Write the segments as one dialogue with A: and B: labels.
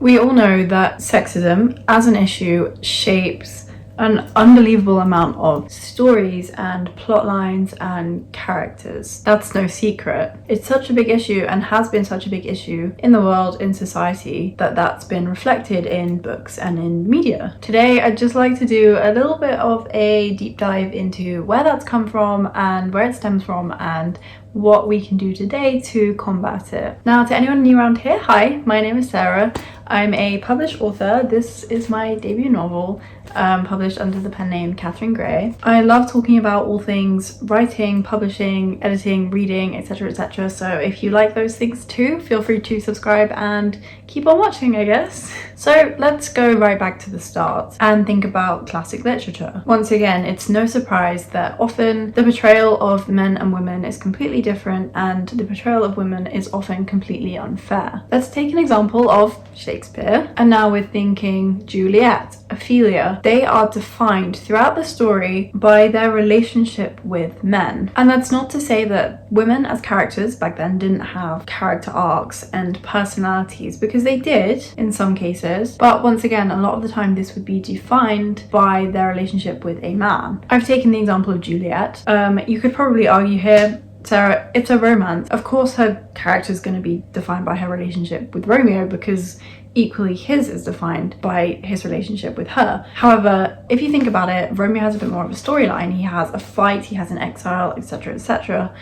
A: We all know that sexism as an issue shapes an unbelievable amount of stories and plot lines and characters. That's no secret. It's such a big issue and has been such a big issue in the world, in society, that that's been reflected in books and in media. Today, I'd just like to do a little bit of a deep dive into where that's come from and where it stems from and what we can do today to combat it. Now, to anyone new around here, hi, my name is Sarah. I'm a published author. This is my debut novel, published under the pen name Catherine Gray. I love talking about all things writing, publishing, editing, reading, etc, etc. So if you like those things too, feel free to subscribe and keep on watching, I guess. So let's go right back to the start and think about classic literature. Once again, it's no surprise that often the portrayal of men and women is completely different and the portrayal of women is often completely unfair. Let's take an example of Shakespeare, and now we're thinking Juliet, Ophelia. They are defined throughout the story by their relationship with men. And that's not to say that women as characters back then didn't have character arcs and personalities, because they did in some cases, but once again, a lot of the time this would be defined by their relationship with a man. I've taken the example of Juliet. You could probably argue here, Sarah, it's a romance. Of course her character is going to be defined by her relationship with Romeo, because equally his is defined by his relationship with her. However, if you think about it, Romeo has a bit more of a storyline. He has a fight, he has an exile, etc, etc.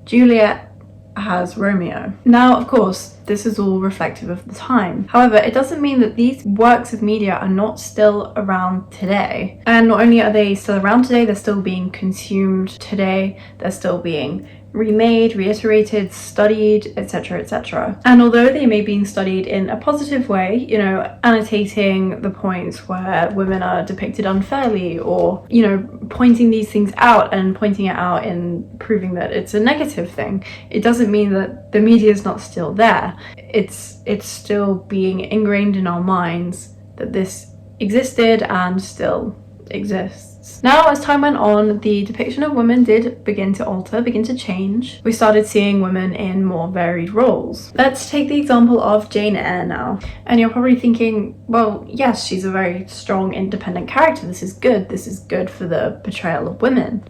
A: Juliet has Romeo. Now, of course, this is all reflective of the time. However, it doesn't mean that these works of media are not still around today. And not only are they still around today, they're still being consumed today, they're still being remade, reiterated, studied, etc, etc. And although they may be being studied in a positive way, you know, annotating the points where women are depicted unfairly, or, you know, pointing these things out and pointing it out and proving that it's a negative thing, it doesn't mean that the media is not still there. It's still being ingrained in our minds that this existed and still exists. Now, as time went on, the depiction of women did begin to alter, begin to change. We started seeing women in more varied roles. Let's take the example of Jane Eyre now. And you're probably thinking, well, yes, she's a very strong, independent character. This is good. This is good for the portrayal of women.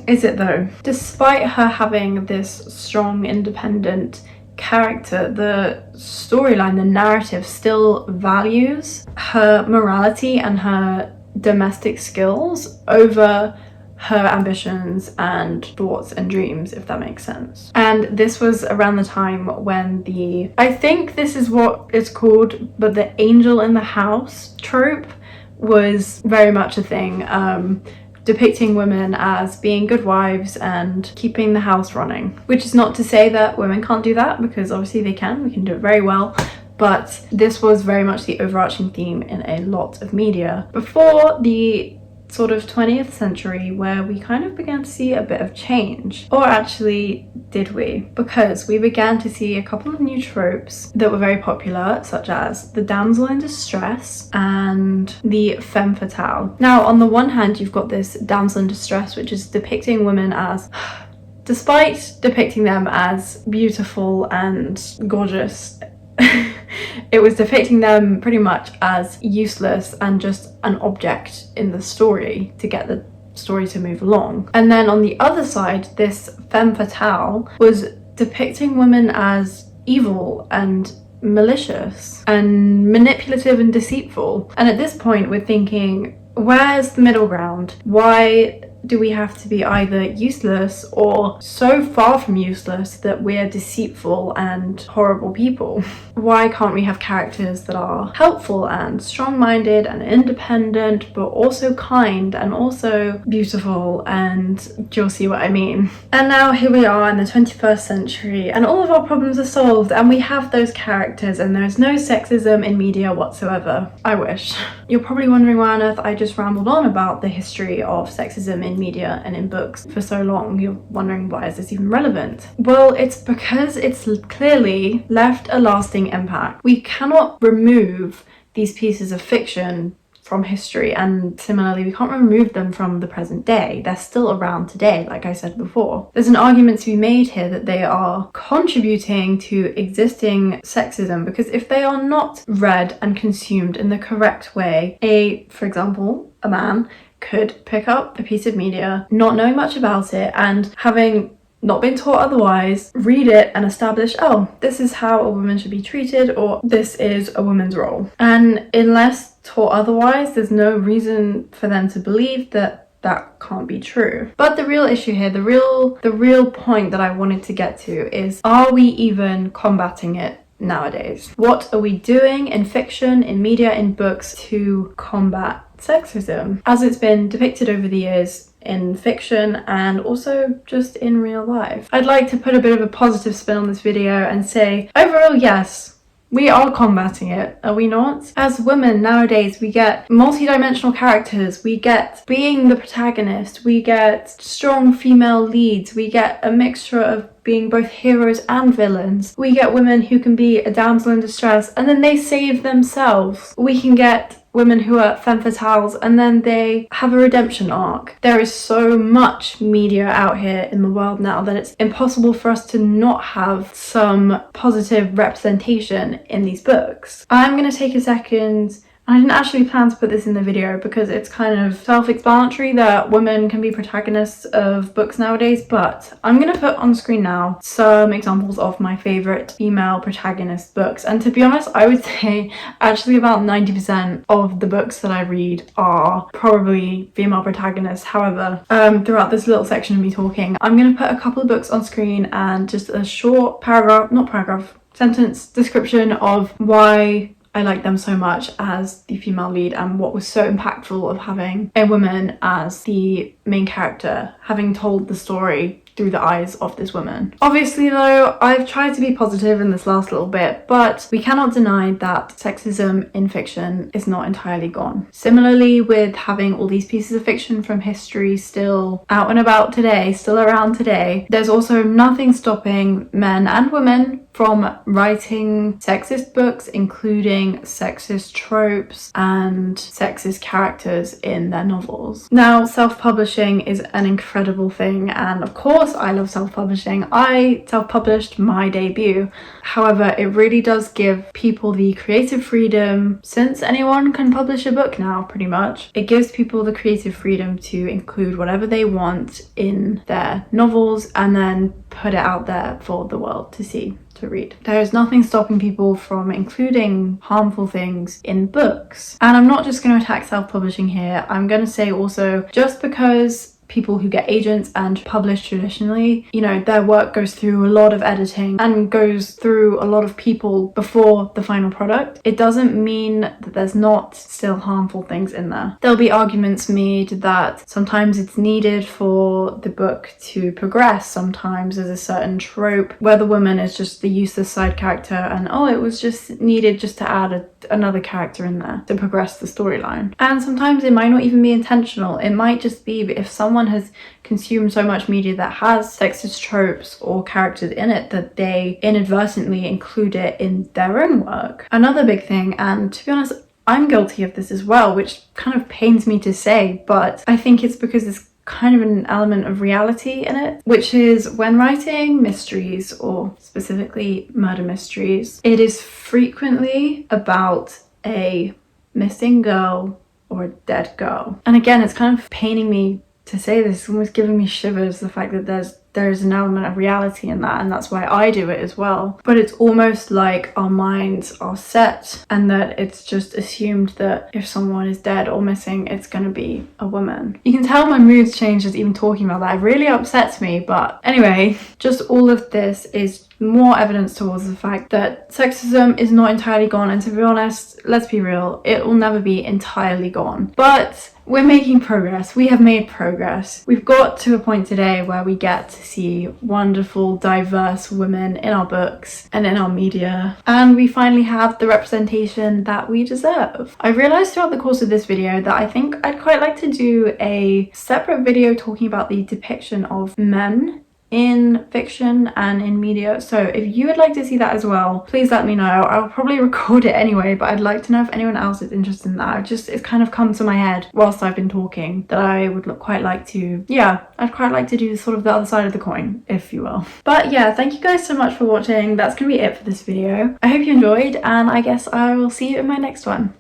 A: Is it though? Despite her having this strong, independent character, the storyline, the narrative still values her morality and her domestic skills over her ambitions and thoughts and dreams, if that makes sense. And this was around the time when I think this is what it's called, but the angel in the house trope was very much a thing, depicting women as being good wives and keeping the house running. Which is not to say that women can't do that, because obviously they can, we can do it very well. But this was very much the overarching theme in a lot of media before the sort of 20th century, where we kind of began to see a bit of change. Or actually, did we? Because we began to see a couple of new tropes that were very popular, such as the damsel in distress and the femme fatale. Now, on the one hand, you've got this damsel in distress, which is depicting women as, despite depicting them as beautiful and gorgeous, it was depicting them pretty much as useless and just an object in the story to get the story to move along. And then on the other side, this femme fatale was depicting women as evil and malicious and manipulative and deceitful. And at this point, we're thinking, where's the middle ground? Why do we have to be either useless or so far from useless that we're deceitful and horrible people? Why can't we have characters that are helpful and strong-minded and independent, but also kind and also beautiful? And you'll see what I mean. And now here we are in the 21st century, and all of our problems are solved, and we have those characters, and there's no sexism in media whatsoever. I wish. You're probably wondering why on earth I just rambled on about the history of sexism in media and in books for so long. You're wondering, why is this even relevant? Well, it's because it's clearly left a lasting impact. We cannot remove these pieces of fiction from history, and similarly we can't remove them from the present day. They're still around today, like I said before. There's an argument to be made here that they are contributing to existing sexism, because if they are not read and consumed in the correct way, for example, a man could pick up a piece of media not knowing much about it and having not been taught otherwise, read it and establish, oh, this is how a woman should be treated, or this is a woman's role. And unless taught otherwise, there's no reason for them to believe that that can't be true. But the real issue here, the real point that I wanted to get to is, are we even combating it nowadays? What are we doing in fiction, in media, in books to combat sexism as it's been depicted over the years in fiction and also just in real life? I'd like to put a bit of a positive spin on this video and say, overall, yes, we are combating it, are we not? As women nowadays, we get multi-dimensional characters, we get being the protagonist, we get strong female leads, we get a mixture of being both heroes and villains. We get women who can be a damsel in distress and then they save themselves. We can get women who are femme fatales and then they have a redemption arc. There is so much media out here in the world now that it's impossible for us to not have some positive representation in these books. I'm going to take a second. I didn't actually plan to put this in the video because it's kind of self-explanatory that women can be protagonists of books nowadays, but I'm going to put on screen now some examples of my favourite female protagonist books. And to be honest, I would say actually about 90% of the books that I read are probably female protagonists. However, throughout this little section of me talking, I'm going to put a couple of books on screen and just a short sentence description of why I like them so much as the female lead and what was so impactful of having a woman as the main character, having told the story through the eyes of this woman. Obviously though, I've tried to be positive in this last little bit, but we cannot deny that sexism in fiction is not entirely gone. Similarly, with having all these pieces of fiction from history still out and about today, still around today, there's also nothing stopping men and women from writing sexist books, including sexist tropes and sexist characters in their novels. Now, self-publishing is an incredible thing, and of course I love self-publishing. I self-published my debut. However, it really does give people the creative freedom, since anyone can publish a book now pretty much. It gives people the creative freedom to include whatever they want in their novels and then put it out there for the world to see, to read. There is nothing stopping people from including harmful things in books. And I'm not just going to attack self-publishing here. I'm going to say also, just because people who get agents and publish traditionally, you know, their work goes through a lot of editing and goes through a lot of people before the final product, it doesn't mean that there's not still harmful things in there. There'll be arguments made that sometimes it's needed for the book to progress. Sometimes there's a certain trope where the woman is just the useless side character and it was just needed just to add another character in there to progress the storyline. And sometimes it might not even be intentional. It might just be if someone has consumed so much media that has sexist tropes or characters in it that they inadvertently include it in their own work. Another big thing, and to be honest, I'm guilty of this as well, which kind of pains me to say, but I think it's because there's kind of an element of reality in it, which is when writing mysteries, or specifically murder mysteries, it is frequently about a missing girl or a dead girl. And again, it's kind of paining me to say this, it's almost giving me shivers, the fact that there's an element of reality in that, and that's why I do it as well. But it's almost like our minds are set and that it's just assumed that if someone is dead or missing, it's going to be a woman. You can tell my mood's changed just even talking about that. It really upsets me, but anyway, just all of this is more evidence towards the fact that sexism is not entirely gone, and to be honest, let's be real, it will never be entirely gone. But we're making progress. We have made progress. We've got to a point today where we get to see wonderful, diverse women in our books and in our media, and we finally have the representation that we deserve. I realized throughout the course of this video that I think I'd quite like to do a separate video talking about the depiction of men in fiction and in media. So if you would like to see that as well, please let me know. I'll probably record it anyway, but I'd like to know if anyone else is interested in that. It's kind of come to my head whilst I've been talking that I would quite like to, yeah, I'd quite like to do sort of the other side of the coin, if you will. But yeah, thank you guys so much for watching. That's gonna be it for this video. I hope you enjoyed, and I guess I will see you in my next one.